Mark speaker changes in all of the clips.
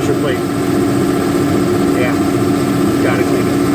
Speaker 1: pressure plate. Yeah, gotta clean it.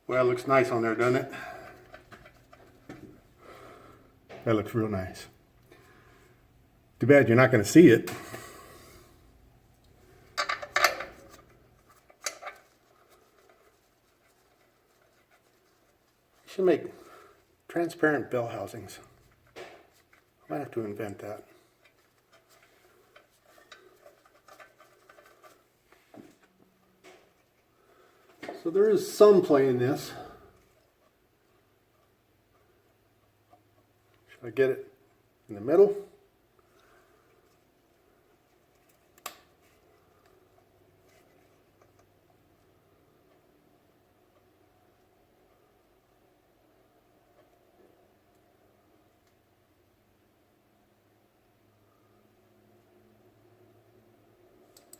Speaker 1: Well, it looks nice on there, doesn't it? That looks real nice. Too bad you're not going to see it. Should make transparent bell housings. I might have to invent that. So there is some play in this. Should I get it in the middle?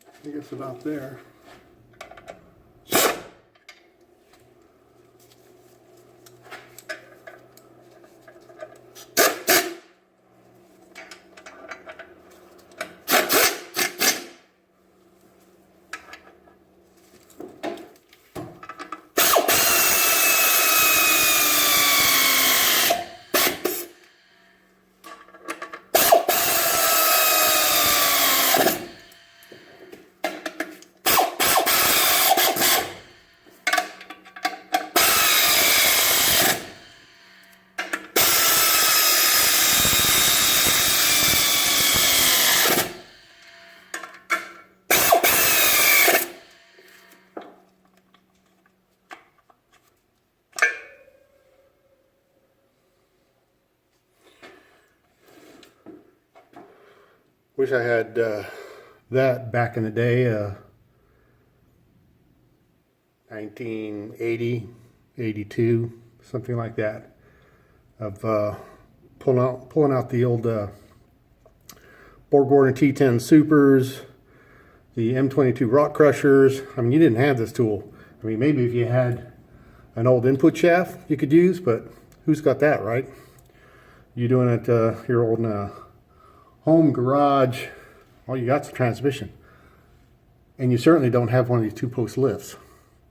Speaker 1: I think it's about there. Wish I had that back in the day, 1980, 82, something like that, of pulling out the old Borg T10 Supers, the M22 rock crushers. I mean, you didn't have this tool. I mean, maybe if you had an old input shaft you could use, but who's got that, right? You're doing it your old home garage, all you got's a transmission. And you certainly don't have one of these two-post lifts.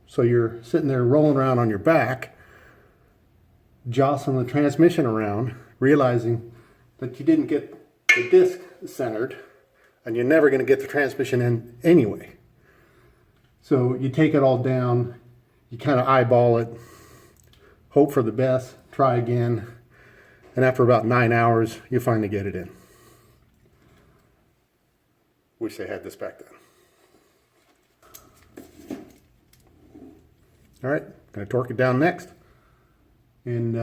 Speaker 1: So you're sitting there rolling around on your back, jostling the transmission around, realizing that you didn't get the disc centered, and you're never going to get the transmission in anyway. So you take it all down, you kind of eyeball it, hope for the best, try again, and after about 9 hours, you finally get it in. Wish they had this back then. All right, gonna torque it down next, and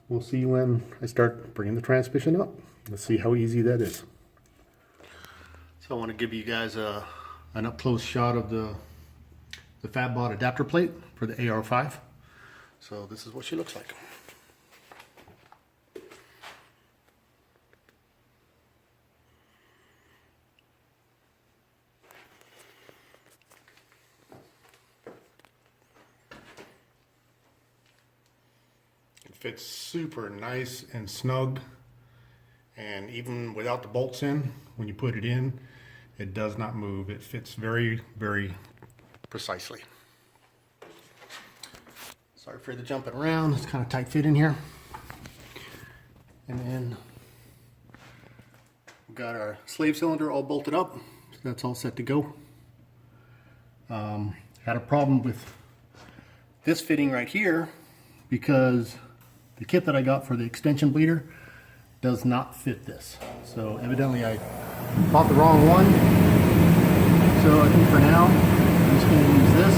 Speaker 1: we'll see when I start bringing the transmission up. Let's see how easy that is. So I want to give you guys an up-close shot of the FatBot adapter plate for the AR5. So this is what she looks like. Fits super nice and snug, and even without the bolts in, when you put it in, it does not move. It fits very, very precisely. Sorry for the jumping around, it's kind of tight fit in here. And then we've got our slave cylinder all bolted up, so that's all set to go. Had a problem with this fitting right here because the kit that I got for the extension bleeder does not fit this. So evidently I bought the wrong one. So I think for now, I'm just going to use this.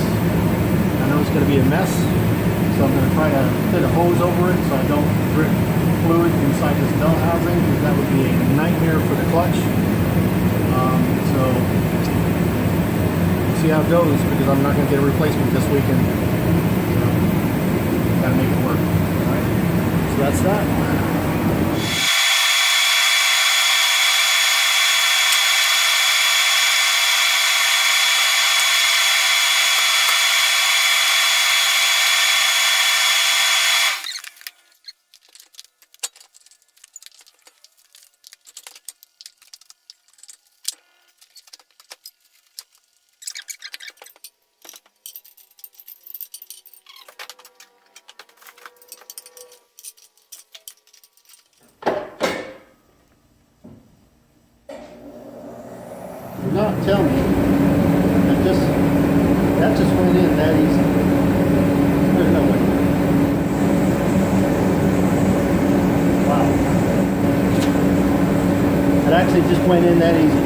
Speaker 1: I know it's going to be a mess, so I'm going to try to fit a hose over it so I don't drip fluid inside this belt housing, because that would be a nightmare for the clutch. So we'll see how it goes, because I'm not going to get a replacement this weekend. So gotta make it work. All right, so that's that. Do not tell me that just went in that easy. There's no way. Wow. It actually just went in that easy.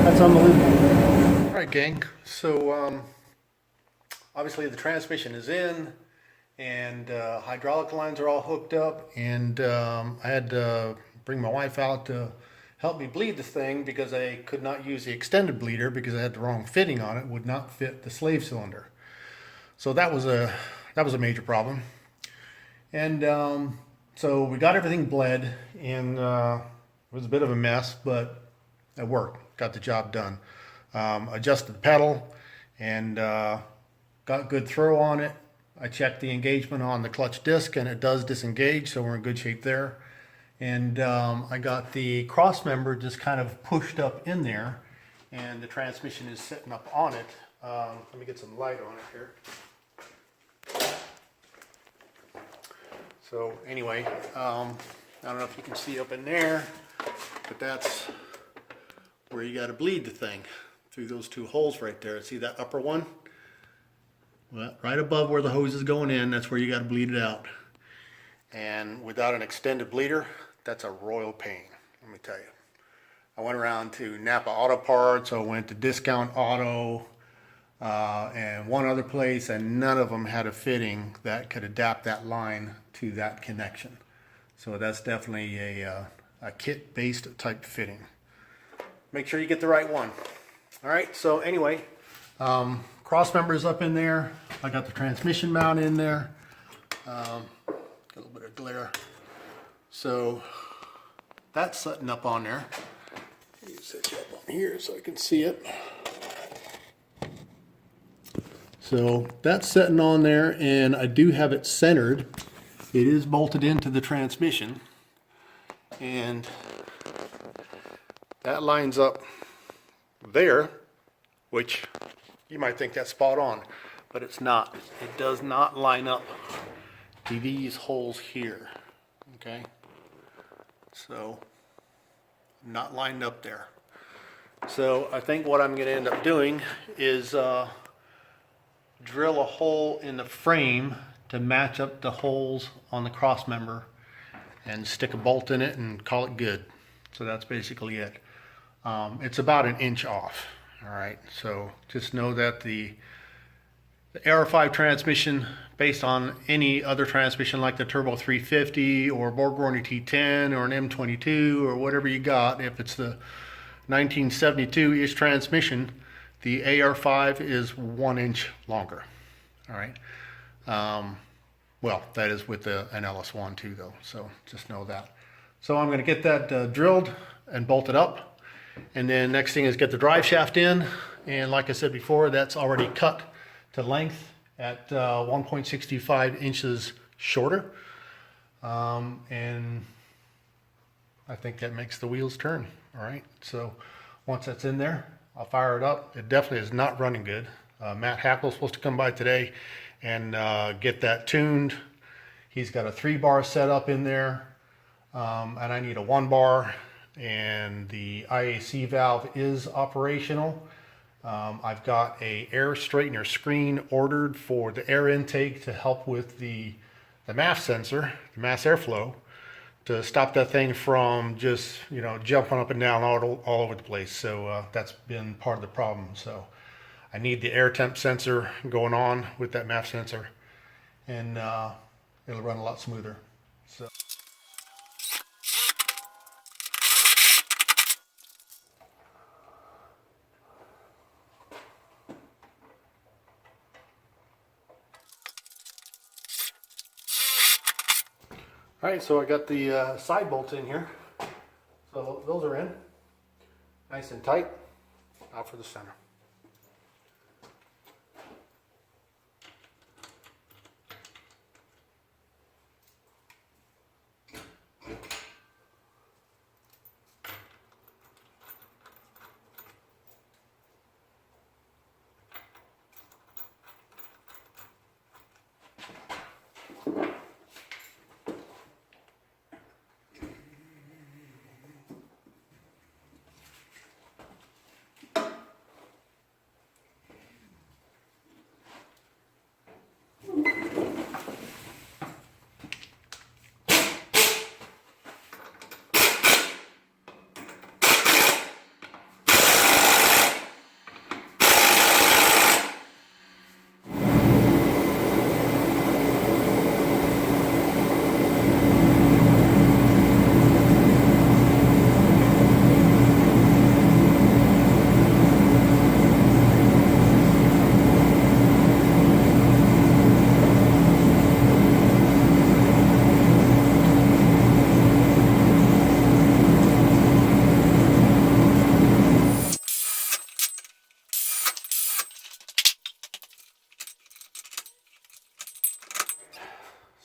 Speaker 1: That's unbelievable. All right, gang. So obviously the transmission is in, and hydraulic lines are all hooked up, and I had to bring my wife out to help me bleed this thing, because I could not use the extended bleeder because I had the wrong fitting on it. Would not fit the slave cylinder. So that was a major problem. And so we got everything bled, and it was a bit of a mess, but it worked. Got the job done. Adjusted the pedal and got good throw on it. I checked the engagement on the clutch disc, and it does disengage, so we're in good shape there. And I got the cross member just kind of pushed up in there, and the transmission is sitting up on it. Let me get some light on it here. So anyway, I don't know if you can see up in there, but that's where you got to bleed the thing, through those two holes right there. See that upper one? Well, right above where the hose is going in, that's where you got to bleed it out. And without an extended bleeder, that's a royal pain, let me tell you. I went around to Napa Auto Parts, I went to Discount Auto, and one other place, and none of them had a fitting that could adapt that line to that connection. So that's definitely a kit-based type fitting. Make sure you get the right one. All right, so anyway, cross members up in there. I got the transmission mount in there. Got a little bit of glare. So that's setting up on there. Let me set you up on here so I can see it. So that's setting on there, and I do have it centered. It is bolted into the transmission, and that lines up there, which you might think that's spot on, but it's not. It does not line up to these holes here, okay? So, not lined up there. So I think what I'm going to end up doing is drill a hole in the frame to match up the holes on the cross member, and stick a bolt in it and call it good. So that's basically it. It's about an inch off. All right, so just know that the AR5 transmission, based on any other transmission like the Turbo 350 or Borg-Warner T10 or an M22 or whatever you got, if it's the 1972-ish transmission, the AR5 is 1 inch longer. All right. Well, that is with an LS1 too, though, so just know that. So I'm going to get that drilled and bolted up, and then next thing is get the drive shaft in, and like I said before, that's already cut to length at 1.65 inches shorter, and I think that makes the wheels turn. All right, so once that's in there, I'll fire it up. It definitely is not running good. Matt Hackle's supposed to come by today and get that tuned. He's got a 3-bar setup in there, and I need a 1-bar, and the IAC valve is operational. I've got a air straightener screen ordered for the air intake to help with the MAF sensor, the mass airflow, to stop that thing from just, you know, jumping up and down all over the place. So that's been part of the problem. So I need the air temp sensor going on with that MAF sensor, and it'll run a lot smoother. So. All right, so I got the side bolts in here. So those are in, nice and tight. Now for the center.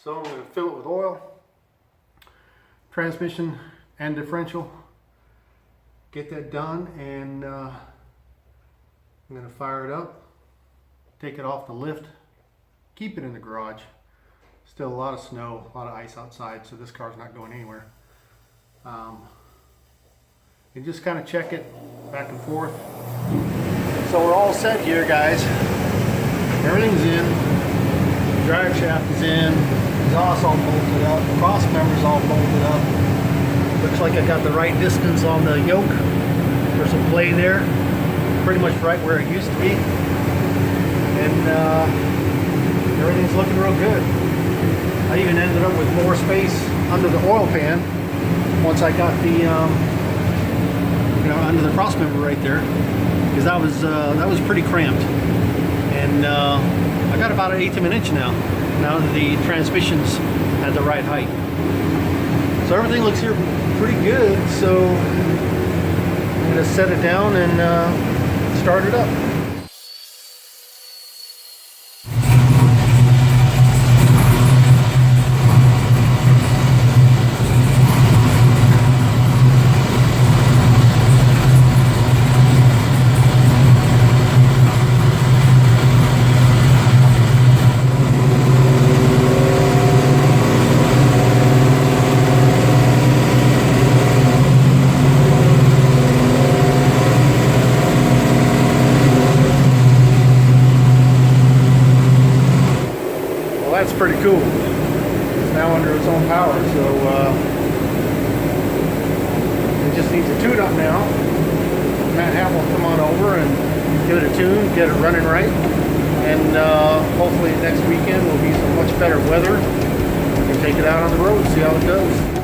Speaker 1: So I'm going to fill it with oil, transmission and differential, get that done, and I'm going to fire it up, take it off the lift, keep it in the garage. Still a lot of snow, a lot of ice outside, so this car's not going anywhere. And just kind of check it back and forth. So we're all set here, guys. Everything's in. Drag shaft is in, exhaust all bolted up, cross members all bolted up. Looks like I got the right distance on the yoke. There's some play there, pretty much right where it used to be. And everything's looking real good. I even ended up with more space under the oil pan once I got the, you know, under the cross member right there, because that was pretty cramped. And I got about 1/8 of an inch now that the transmission's at the right height. So everything looks here pretty good, so I'm going to set it down and start it up. That's pretty cool. It's now under its own power, so it just needs a tune-up now. Matt Happ will come on over and give it a tune, get it running right, and hopefully next weekend will be some much better weather. We can take it out on the road, see how it goes.